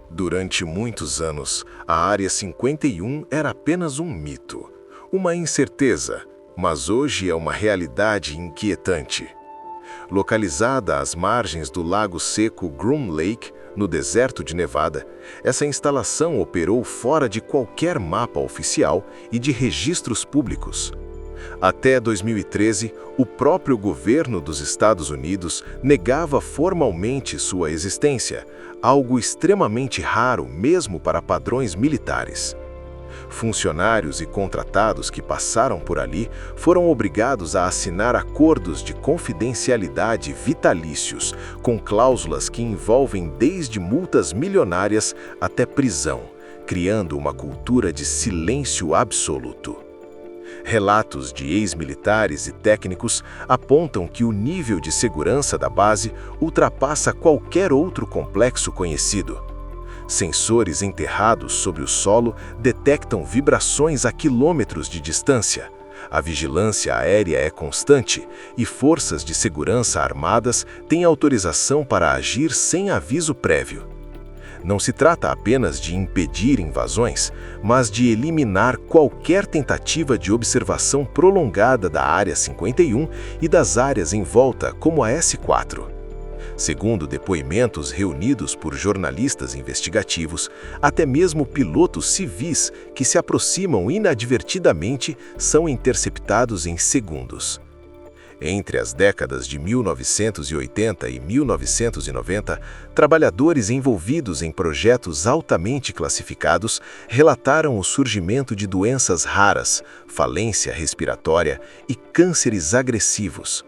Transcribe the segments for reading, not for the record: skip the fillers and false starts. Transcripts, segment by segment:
Durante muitos anos, a Área 51 era apenas um mito, uma incerteza, mas hoje é uma realidade inquietante. Localizada às margens do lago seco Groom Lake, no deserto de Nevada, essa instalação operou fora de qualquer mapa oficial e de registros públicos. Até 2013, o próprio governo dos Estados Unidos negava formalmente sua existência, algo extremamente raro mesmo para padrões militares. Funcionários e contratados que passaram por ali foram obrigados a assinar acordos de confidencialidade vitalícios, com cláusulas que envolvem desde multas milionárias até prisão, criando uma cultura de silêncio absoluto. Relatos de ex-militares e técnicos apontam que o nível de segurança da base ultrapassa qualquer outro complexo conhecido. Sensores enterrados sobre o solo detectam vibrações a quilômetros de distância. A vigilância aérea é constante e forças de segurança armadas têm autorização para agir sem aviso prévio. Não se trata apenas de impedir invasões, mas de eliminar qualquer tentativa de observação prolongada da Área 51 e das áreas em volta, como a S4. Segundo depoimentos reunidos por jornalistas investigativos, até mesmo pilotos civis que se aproximam inadvertidamente são interceptados em segundos. Entre as décadas de 1980 e 1990, trabalhadores envolvidos em projetos altamente classificados relataram o surgimento de doenças raras, falência respiratória e cânceres agressivos.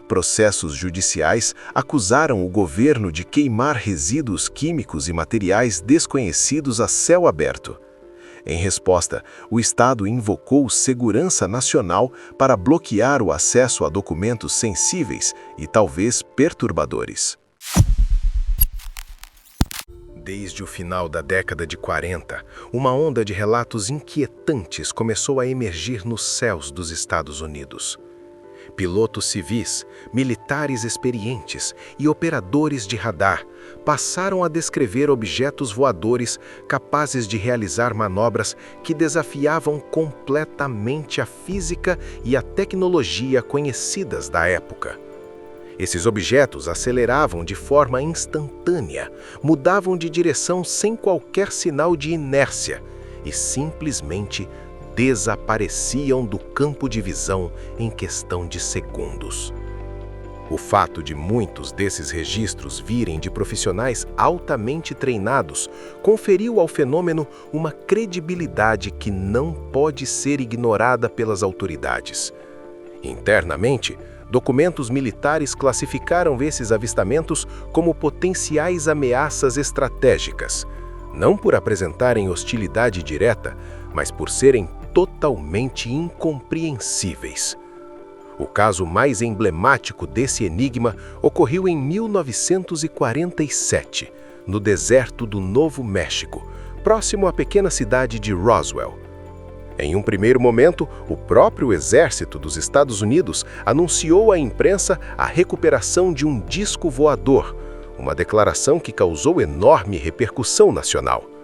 Processos judiciais acusaram o governo de queimar resíduos químicos e materiais desconhecidos a céu aberto. Em resposta, o Estado invocou segurança nacional para bloquear o acesso a documentos sensíveis e talvez perturbadores. Desde o final da década de 40, uma onda de relatos inquietantes começou a emergir nos céus dos Estados Unidos. Pilotos civis, militares experientes e operadores de radar passaram a descrever objetos voadores capazes de realizar manobras que desafiavam completamente a física e a tecnologia conhecidas da época. Esses objetos aceleravam de forma instantânea, mudavam de direção sem qualquer sinal de inércia e simplesmente desapareciam do campo de visão em questão de segundos. O fato de muitos desses registros virem de profissionais altamente treinados conferiu ao fenômeno uma credibilidade que não pode ser ignorada pelas autoridades. Internamente, documentos militares classificaram esses avistamentos como potenciais ameaças estratégicas, não por apresentarem hostilidade direta, mas por serem totalmente incompreensíveis. O caso mais emblemático desse enigma ocorreu em 1947, no deserto do Novo México, próximo à pequena cidade de Roswell. Em um primeiro momento, o próprio exército dos Estados Unidos anunciou à imprensa a recuperação de um disco voador, uma declaração que causou enorme repercussão nacional.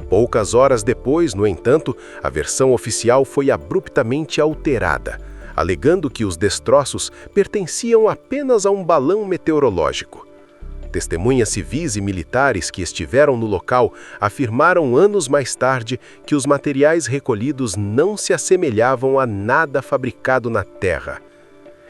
Poucas horas depois, no entanto, a versão oficial foi abruptamente alterada, alegando que os destroços pertenciam apenas a um balão meteorológico. Testemunhas civis e militares que estiveram no local afirmaram anos mais tarde que os materiais recolhidos não se assemelhavam a nada fabricado na Terra.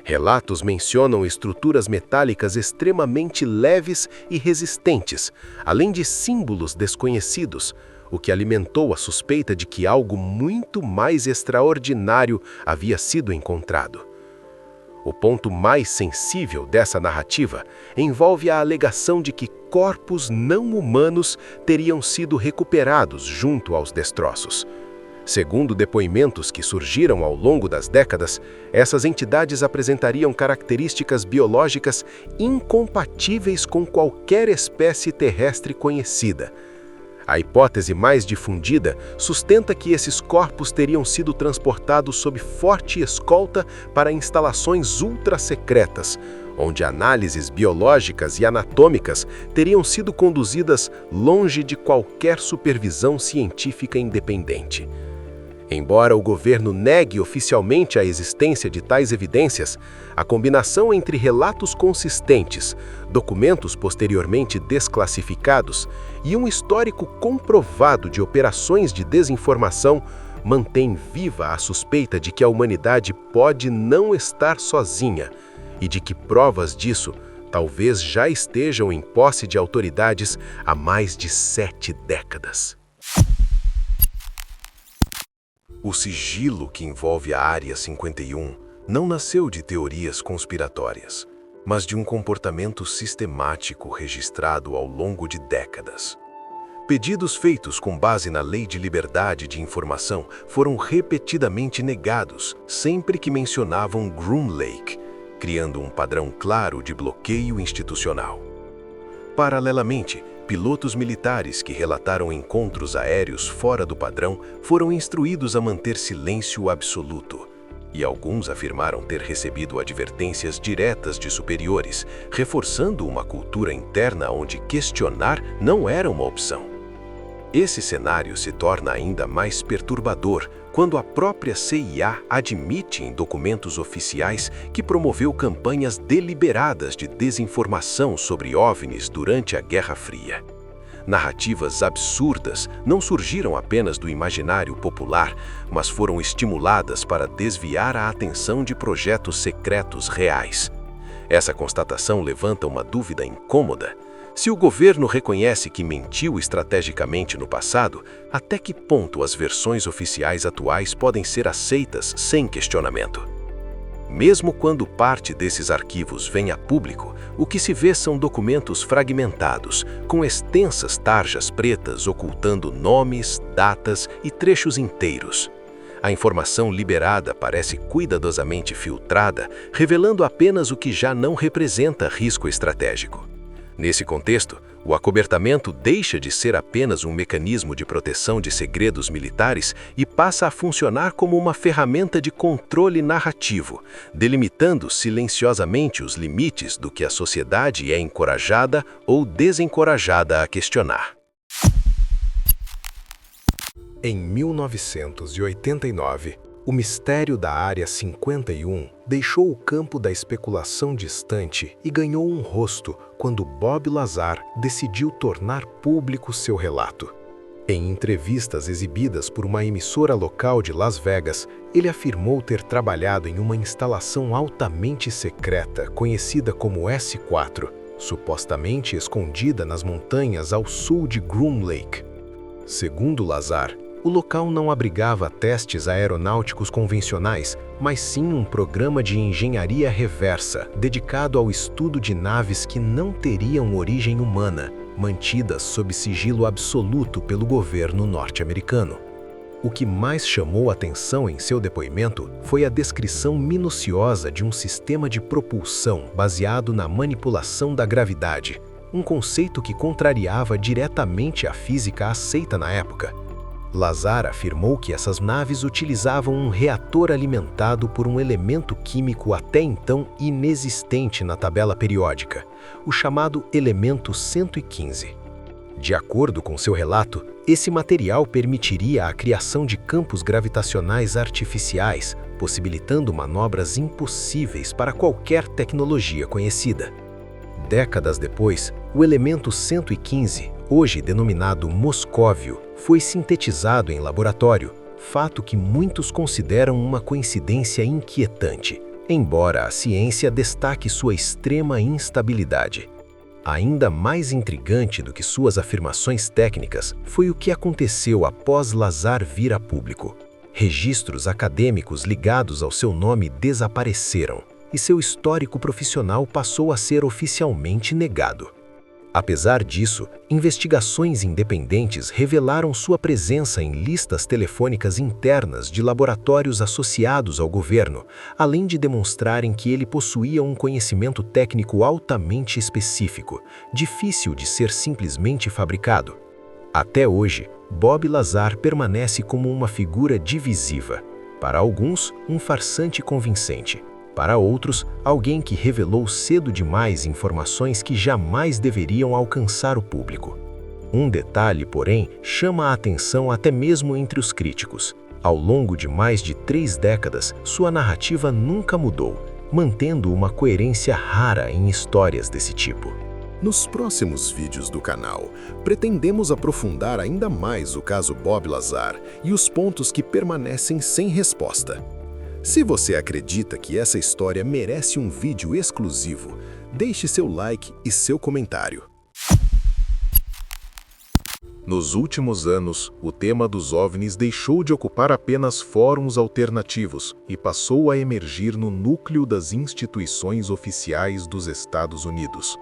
Relatos mencionam estruturas metálicas extremamente leves e resistentes, além de símbolos desconhecidos, o que alimentou a suspeita de que algo muito mais extraordinário havia sido encontrado. O ponto mais sensível dessa narrativa envolve a alegação de que corpos não humanos teriam sido recuperados junto aos destroços. Segundo depoimentos que surgiram ao longo das décadas, essas entidades apresentariam características biológicas incompatíveis com qualquer espécie terrestre conhecida. A hipótese mais difundida sustenta que esses corpos teriam sido transportados sob forte escolta para instalações ultra-secretas, onde análises biológicas e anatômicas teriam sido conduzidas longe de qualquer supervisão científica independente. Embora o governo negue oficialmente a existência de tais evidências, a combinação entre relatos consistentes, documentos posteriormente desclassificados e um histórico comprovado de operações de desinformação mantém viva a suspeita de que a humanidade pode não estar sozinha e de que provas disso talvez já estejam em posse de autoridades há mais de 7 décadas. O sigilo que envolve a Área 51 não nasceu de teorias conspiratórias, mas de um comportamento sistemático registrado ao longo de décadas. Pedidos feitos com base na Lei de Liberdade de Informação foram repetidamente negados sempre que mencionavam Groom Lake, criando um padrão claro de bloqueio institucional. Paralelamente, pilotos militares que relataram encontros aéreos fora do padrão foram instruídos a manter silêncio absoluto, e alguns afirmaram ter recebido advertências diretas de superiores, reforçando uma cultura interna onde questionar não era uma opção. Esse cenário se torna ainda mais perturbador quando a própria CIA admite em documentos oficiais que promoveu campanhas deliberadas de desinformação sobre OVNIs durante a Guerra Fria. Narrativas absurdas não surgiram apenas do imaginário popular, mas foram estimuladas para desviar a atenção de projetos secretos reais. Essa constatação levanta uma dúvida incômoda. Se o governo reconhece que mentiu estrategicamente no passado, até que ponto as versões oficiais atuais podem ser aceitas sem questionamento? Mesmo quando parte desses arquivos vem a público, o que se vê são documentos fragmentados, com extensas tarjas pretas ocultando nomes, datas e trechos inteiros. A informação liberada parece cuidadosamente filtrada, revelando apenas o que já não representa risco estratégico. Nesse contexto, o acobertamento deixa de ser apenas um mecanismo de proteção de segredos militares e passa a funcionar como uma ferramenta de controle narrativo, delimitando silenciosamente os limites do que a sociedade é encorajada ou desencorajada a questionar. Em 1989, o mistério da Área 51 deixou o campo da especulação distante e ganhou um rosto quando Bob Lazar decidiu tornar público seu relato. Em entrevistas exibidas por uma emissora local de Las Vegas, ele afirmou ter trabalhado em uma instalação altamente secreta conhecida como S4, supostamente escondida nas montanhas ao sul de Groom Lake. Segundo Lazar, o local não abrigava testes aeronáuticos convencionais, mas sim um programa de engenharia reversa dedicado ao estudo de naves que não teriam origem humana, mantidas sob sigilo absoluto pelo governo norte-americano. O que mais chamou atenção em seu depoimento foi a descrição minuciosa de um sistema de propulsão baseado na manipulação da gravidade, um conceito que contrariava diretamente a física aceita na época. Lazar afirmou que essas naves utilizavam um reator alimentado por um elemento químico até então inexistente na tabela periódica, o chamado elemento 115. De acordo com seu relato, esse material permitiria a criação de campos gravitacionais artificiais, possibilitando manobras impossíveis para qualquer tecnologia conhecida. Décadas depois, o elemento 115, hoje denominado moscóvio, foi sintetizado em laboratório, fato que muitos consideram uma coincidência inquietante, embora a ciência destaque sua extrema instabilidade. Ainda mais intrigante do que suas afirmações técnicas foi o que aconteceu após Lazar vir a público. Registros acadêmicos ligados ao seu nome desapareceram, e seu histórico profissional passou a ser oficialmente negado. Apesar disso, investigações independentes revelaram sua presença em listas telefônicas internas de laboratórios associados ao governo, além de demonstrarem que ele possuía um conhecimento técnico altamente específico, difícil de ser simplesmente fabricado. Até hoje, Bob Lazar permanece como uma figura divisiva. Para alguns, um farsante convincente. Para outros, alguém que revelou cedo demais informações que jamais deveriam alcançar o público. Um detalhe, porém, chama a atenção até mesmo entre os críticos. Ao longo de mais de 3 décadas, sua narrativa nunca mudou, mantendo uma coerência rara em histórias desse tipo. Nos próximos vídeos do canal, pretendemos aprofundar ainda mais o caso Bob Lazar e os pontos que permanecem sem resposta. Se você acredita que essa história merece um vídeo exclusivo, deixe seu like e seu comentário. Nos últimos anos, o tema dos OVNIs deixou de ocupar apenas fóruns alternativos e passou a emergir no núcleo das instituições oficiais dos Estados Unidos.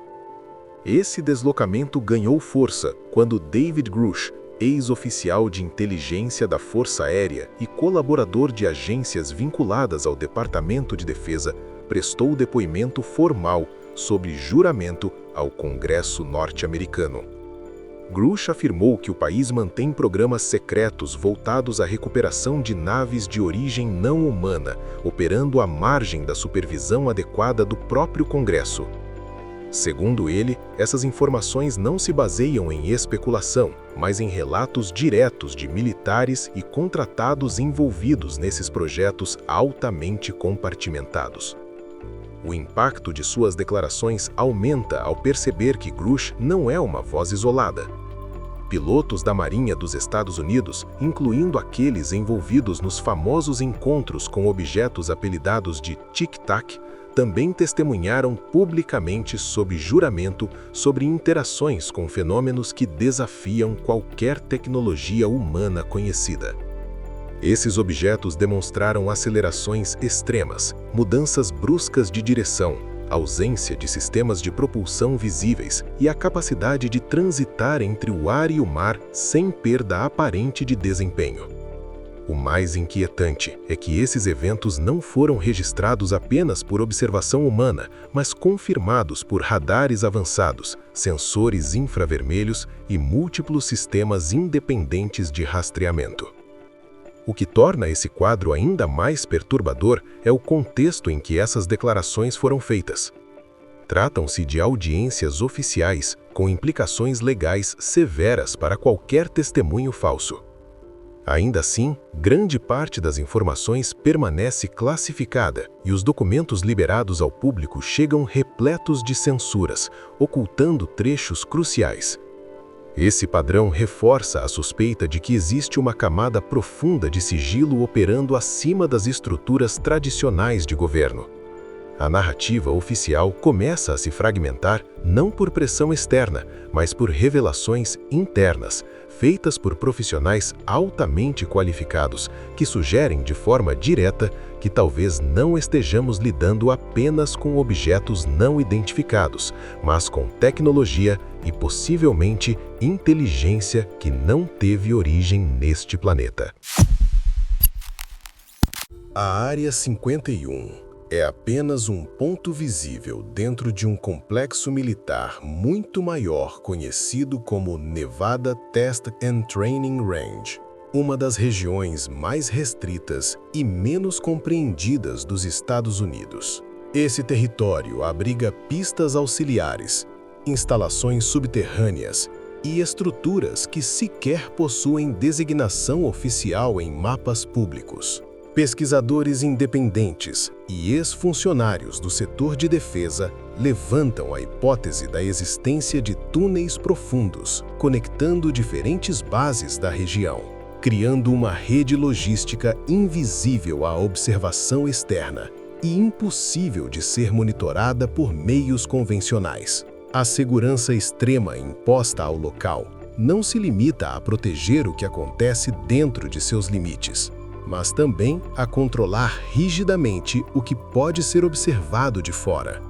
Esse deslocamento ganhou força quando David Grush, ex-oficial de inteligência da Força Aérea e colaborador de agências vinculadas ao Departamento de Defesa, prestou depoimento formal sob juramento ao Congresso norte-americano. Grush afirmou que o país mantém programas secretos voltados à recuperação de naves de origem não humana, operando à margem da supervisão adequada do próprio Congresso. Segundo ele, essas informações não se baseiam em especulação, mas em relatos diretos de militares e contratados envolvidos nesses projetos altamente compartimentados. O impacto de suas declarações aumenta ao perceber que Grush não é uma voz isolada. Pilotos da Marinha dos Estados Unidos, incluindo aqueles envolvidos nos famosos encontros com objetos apelidados de Tic Tac, também testemunharam publicamente sob juramento sobre interações com fenômenos que desafiam qualquer tecnologia humana conhecida. Esses objetos demonstraram acelerações extremas, mudanças bruscas de direção, ausência de sistemas de propulsão visíveis e a capacidade de transitar entre o ar e o mar sem perda aparente de desempenho. O mais inquietante é que esses eventos não foram registrados apenas por observação humana, mas confirmados por radares avançados, sensores infravermelhos e múltiplos sistemas independentes de rastreamento. O que torna esse quadro ainda mais perturbador é o contexto em que essas declarações foram feitas. Tratam-se de audiências oficiais com implicações legais severas para qualquer testemunho falso. Ainda assim, grande parte das informações permanece classificada e os documentos liberados ao público chegam repletos de censuras, ocultando trechos cruciais. Esse padrão reforça a suspeita de que existe uma camada profunda de sigilo operando acima das estruturas tradicionais de governo. A narrativa oficial começa a se fragmentar não por pressão externa, mas por revelações internas, feitas por profissionais altamente qualificados, que sugerem de forma direta que talvez não estejamos lidando apenas com objetos não identificados, mas com tecnologia e possivelmente inteligência que não teve origem neste planeta. A Área 51 é apenas um ponto visível dentro de um complexo militar muito maior conhecido como Nevada Test and Training Range, uma das regiões mais restritas e menos compreendidas dos Estados Unidos. Esse território abriga pistas auxiliares, instalações subterrâneas e estruturas que sequer possuem designação oficial em mapas públicos. Pesquisadores independentes e ex-funcionários do setor de defesa levantam a hipótese da existência de túneis profundos, conectando diferentes bases da região, criando uma rede logística invisível à observação externa e impossível de ser monitorada por meios convencionais. A segurança extrema imposta ao local não se limita a proteger o que acontece dentro de seus limites, mas também a controlar rigidamente o que pode ser observado de fora.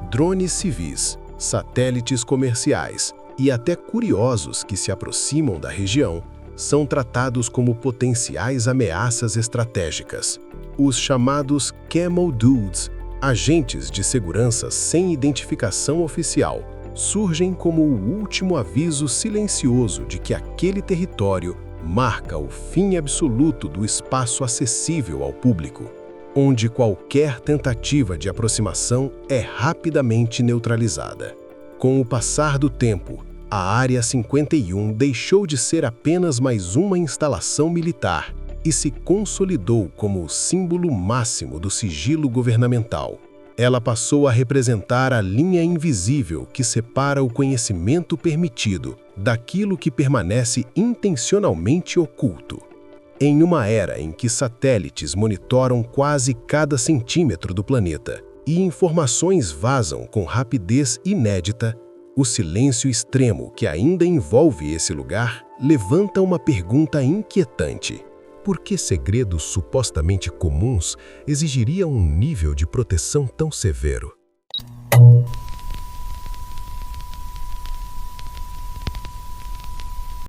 Drones civis, satélites comerciais e até curiosos que se aproximam da região são tratados como potenciais ameaças estratégicas. Os chamados Camel Dudes, agentes de segurança sem identificação oficial, surgem como o último aviso silencioso de que aquele território marca o fim absoluto do espaço acessível ao público, onde qualquer tentativa de aproximação é rapidamente neutralizada. Com o passar do tempo, a Área 51 deixou de ser apenas mais uma instalação militar e se consolidou como o símbolo máximo do sigilo governamental. Ela passou a representar a linha invisível que separa o conhecimento permitido daquilo que permanece intencionalmente oculto. Em uma era em que satélites monitoram quase cada centímetro do planeta e informações vazam com rapidez inédita, o silêncio extremo que ainda envolve esse lugar levanta uma pergunta inquietante. Por que segredos supostamente comuns exigiriam um nível de proteção tão severo?